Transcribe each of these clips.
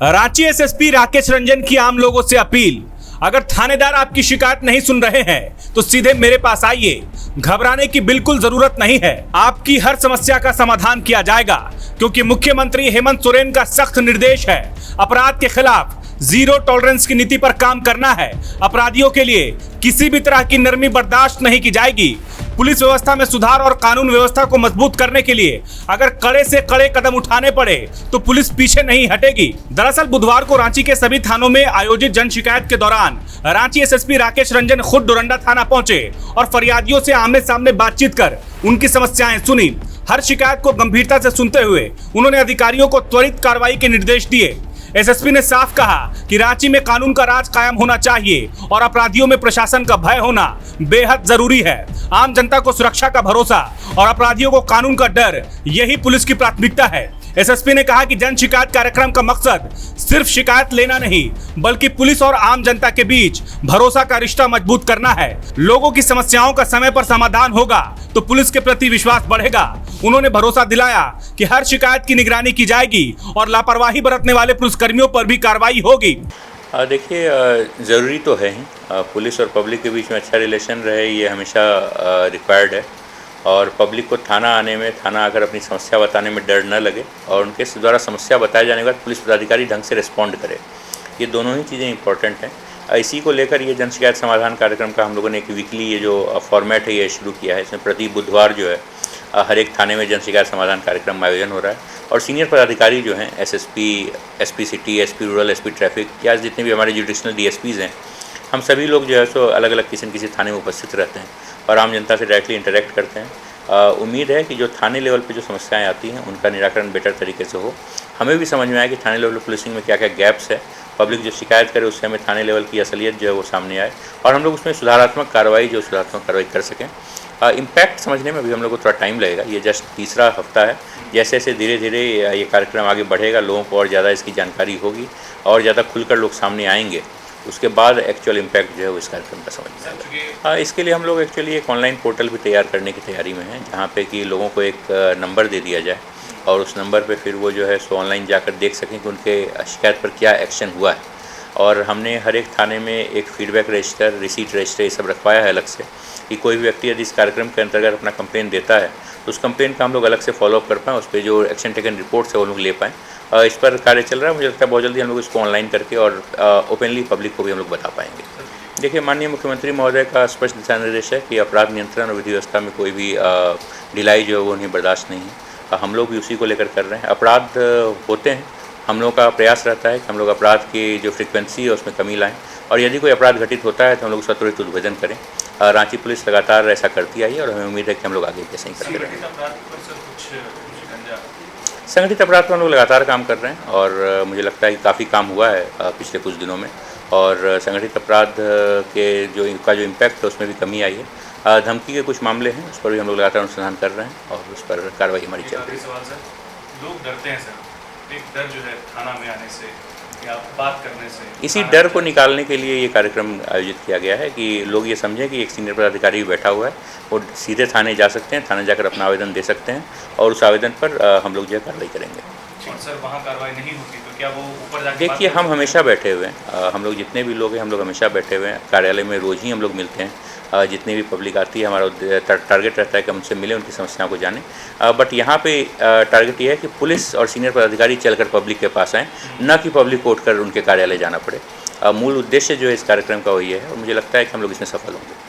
Ranchi SSP Rakesh Ranjan की आम लोगों से अपील, अगर थानेदार आपकी शिकायत नहीं सुन रहे हैं तो सीधे मेरे पास आइए। घबराने की बिल्कुल जरूरत नहीं है, आपकी हर समस्या का समाधान किया जाएगा, क्योंकि मुख्यमंत्री हेमंत सोरेन का सख्त निर्देश है, अपराध के खिलाफ जीरो टॉलरेंस की नीति पर काम करना है। अपराधियों के लिए किसी भी तरह की नरमी बर्दाश्त नहीं की जाएगी। पुलिस व्यवस्था में सुधार और कानून व्यवस्था को मजबूत करने के लिए अगर कड़े से कड़े कदम उठाने पड़े तो पुलिस पीछे नहीं हटेगी। दरअसल बुधवार को रांची के सभी थानों में आयोजित जन शिकायत के दौरान रांची एसएसपी राकेश रंजन खुद डोरंडा थाना पहुंचे और फरियादियों से आमने सामने बातचीत कर उनकी समस्याएं सुनी। हर शिकायत को गंभीरता से सुनते हुए उन्होंने अधिकारियों को त्वरित कार्रवाई के निर्देश दिए। एसएसपी ने साफ कहा कि रांची में कानून का राज कायम होना चाहिए और अपराधियों में प्रशासन का भय होना बेहद जरूरी है। आम जनता को सुरक्षा का भरोसा और अपराधियों को कानून का डर, यही पुलिस की प्राथमिकता है। एसएसपी ने कहा कि जन शिकायत कार्यक्रम का मकसद सिर्फ शिकायत लेना नहीं, बल्कि पुलिस और आम जनता के बीच भरोसा का रिश्ता मजबूत करना है। लोगों की समस्याओं का समय पर समाधान होगा तो पुलिस के प्रति विश्वास बढ़ेगा। उन्होंने भरोसा दिलाया कि हर शिकायत की निगरानी की जाएगी और लापरवाही बरतने वाले पुलिसकर्मियों पर भी कार्रवाई होगी। देखिए, ज़रूरी तो है ही, पुलिस और पब्लिक के बीच में अच्छा रिलेशन रहे, ये हमेशा रिक्वायर्ड है। और पब्लिक को थाना आने में, थाना आकर अपनी समस्या बताने में डर न लगे और उनके द्वारा समस्या बताए जाने के बाद पुलिस पदाधिकारी ढंग से रिस्पॉन्ड करे। ये दोनों ही चीज़ें इंपॉर्टेंट हैं। इसी को लेकर ये जन शिकायत समाधान कार्यक्रम का हम लोगों ने एक वीकली ये जो फॉर्मेट है ये शुरू किया है। इसमें प्रति बुधवार जो है हर एक थाने में जन शिकायत समाधान कार्यक्रम आयोजन हो रहा है और सीनियर पदाधिकारी जो हैं SSP, SP city, SP rural, SP traffic या जितने भी हमारे जुडिशनल डीएसपीज़ हैं, हम सभी लोग जो है सो अलग अलग किसी थाने में उपस्थित रहते हैं और आम जनता से डायरेक्टली इंटरेक्ट करते हैं। उम्मीद है कि जो थाने लेवल पे जो समस्याएं आती हैं उनका निराकरण बेटर तरीके से हो। हमें भी समझ में आए कि थाने लेवल पुलिसिंग में क्या क्या गैप्स है, पब्लिक जो शिकायत करे उससे हमें थाने लेवल की असलियत जो है वो सामने आए और हम लोग उसमें सुधारात्मक कार्रवाई कर सकें। इम्पैक्ट समझने में भी हम लोग को थोड़ा टाइम लगेगा, ये जस्ट तीसरा हफ्ता है। जैसे जैसे धीरे धीरे ये कार्यक्रम आगे बढ़ेगा, लोगों को और ज़्यादा इसकी जानकारी होगी और ज़्यादा खुलकर लोग सामने आएंगे, उसके बाद एक्चुअल इम्पैक्ट जो है वो इस कार्यक्रम का समझ में आएगा। इसके लिए हम लोग एक्चुअली एक ऑनलाइन पोर्टल भी तैयार करने की तैयारी में हैं, जहाँ पे कि लोगों को एक नंबर दे दिया जाए और उस नंबर पे फिर वो जो है सो ऑनलाइन जाकर देख सकें कि उनके शिकायत पर क्या एक्शन हुआ है। और हमने हर एक थाने में एक फीडबैक रजिस्टर, रिसीट रजिस्टर ये सब रखवाया है अलग से, कि कोई भी व्यक्ति यदि इस कार्यक्रम के अंतर्गत अपना कंप्लेन देता है तो उस कंप्लेन का हम लोग अलग से फॉलोअप कर पाएँ, उस पर जो एक्शन टेकन रिपोर्ट्स है वो लोग ले पाएँ। इस पर कार्य चल रहा है। मुझे लगता है बहुत जल्दी हम लोग इसको ऑनलाइन करके और ओपनली पब्लिक को भी हम लोग बता पाएंगे। देखिए, माननीय मुख्यमंत्री महोदय का स्पष्ट दिशा निर्देश है कि अपराध नियंत्रण और विधि व्यवस्था में कोई भी ढिलाई जो है वो उन्हें बर्दाश्त नहीं है। हम लोग भी उसी को लेकर कर रहे हैं। अपराध होते हैं, हम लोग का प्रयास रहता है कि हम लोग अपराध की जो फ्रिक्वेंसी है उसमें कमी लाएँ और यदि कोई अपराध घटित होता है तो हम लोग उसका त्वरित उद्भेदन करें। रांची पुलिस लगातार ऐसा करती आई है और हमें उम्मीद है कि हम लोग आगे ऐसे ही करते रहेंगे। संगठित अपराध पर हम लोग लगातार काम कर रहे हैं और मुझे लगता है कि काफ़ी काम हुआ है पिछले कुछ दिनों में और संगठित अपराध के जो इम्पैक्ट है उसमें भी कमी आई है। धमकी के कुछ मामले हैं, उस पर भी हम लोग लगातार अनुसंधान कर रहे हैं और उस पर कार्रवाई हमारी चल रही है। लोग डरते हैं सर, एक डर जो है थाना में आने से या बात करने से, इसी डर को निकालने के लिए ये कार्यक्रम आयोजित किया गया है कि लोग ये समझें कि एक सीनियर पदाधिकारी बैठा हुआ है, वो सीधे थाने जा सकते हैं, थाने जाकर अपना आवेदन दे सकते हैं और उस आवेदन पर हम लोग जो है कार्रवाई करेंगे। और सर वहाँ कार्रवाई नहीं होती तो क्या वो ऊपर जाके? देखिए, हम हमेशा बैठे हुए हैं, हम लोग जितने भी लोग हैं हम लोग हमेशा बैठे हुए हैं। कार्यालय में रोज़ ही हम लोग मिलते हैं, जितनी भी पब्लिक आती है हमारा टारगेट रहता है कि हमसे मिले, उनकी समस्याओं को जानें। बट यहाँ पे टारगेट ये है कि पुलिस और सीनियर पदाधिकारी चलकर पब्लिक के पास आएँ, न कि पब्लिक को उठकर उनके कार्यालय जाना पड़े। मूल उद्देश्य जो है इस कार्यक्रम का वो ये है और मुझे लगता है कि हम लोग इसमें सफल होंगे।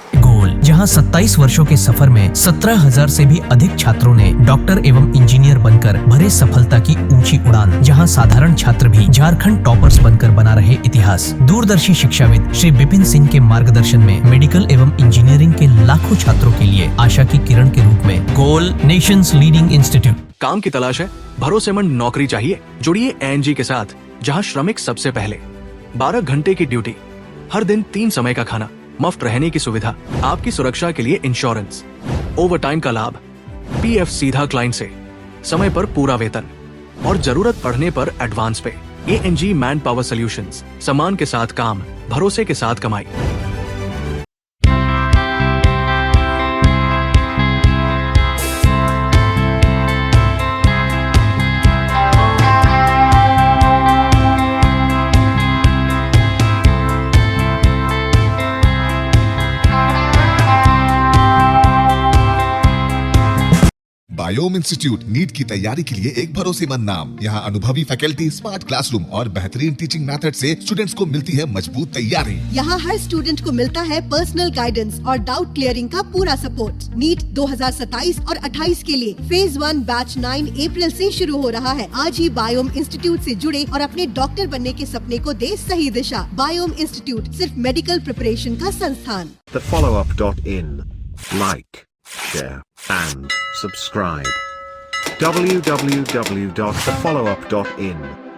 जहां 27 वर्षों के सफर में 17,000 से भी अधिक छात्रों ने डॉक्टर एवं इंजीनियर बनकर भरे सफलता की ऊंची उड़ान, जहां साधारण छात्र भी झारखंड टॉपर्स बनकर बना रहे इतिहास। दूरदर्शी शिक्षाविद श्री विपिन सिंह के मार्गदर्शन में मेडिकल एवं इंजीनियरिंग के लाखों छात्रों के लिए आशा की किरण के रूप में गोल नेशंस लीडिंग इंस्टीट्यूट। काम की तलाश है, भरोसेमंद नौकरी चाहिए? जुड़िए एएनजी के साथ, जहां श्रमिक सबसे पहले। 12 घंटे की ड्यूटी, हर दिन 3 समय का खाना, मुफ्त रहने की सुविधा, आपकी सुरक्षा के लिए इंश्योरेंस, ओवरटाइम का लाभ, पीएफ सीधा क्लाइंट से, समय पर पूरा वेतन और जरूरत पड़ने पर एडवांस पे। एएनजी मैन पावर सॉल्यूशंस, सम्मान के साथ काम, भरोसे के साथ कमाई। बायोम इंस्टीट्यूट नीट की तैयारी के लिए एक भरोसेमंद नाम। यहाँ अनुभवी फैकल्टी, स्मार्ट क्लासरूम और बेहतरीन टीचिंग मेथड से स्टूडेंट्स को मिलती है मजबूत तैयारी। यहाँ हर स्टूडेंट को मिलता है पर्सनल गाइडेंस और डाउट क्लियरिंग का पूरा सपोर्ट। नीट 2027 और 28 के लिए फेज 1 बैच 9 अप्रैल से शुरू हो रहा है। आज ही बायोम इंस्टीट्यूट से जुड़े और अपने डॉक्टर बनने के सपने को दे सही दिशा। बायोम इंस्टीट्यूट सिर्फ मेडिकल प्रिपरेशन का संस्थान। thefollowup.in. Like, share and subscribe. www.thefollowup.in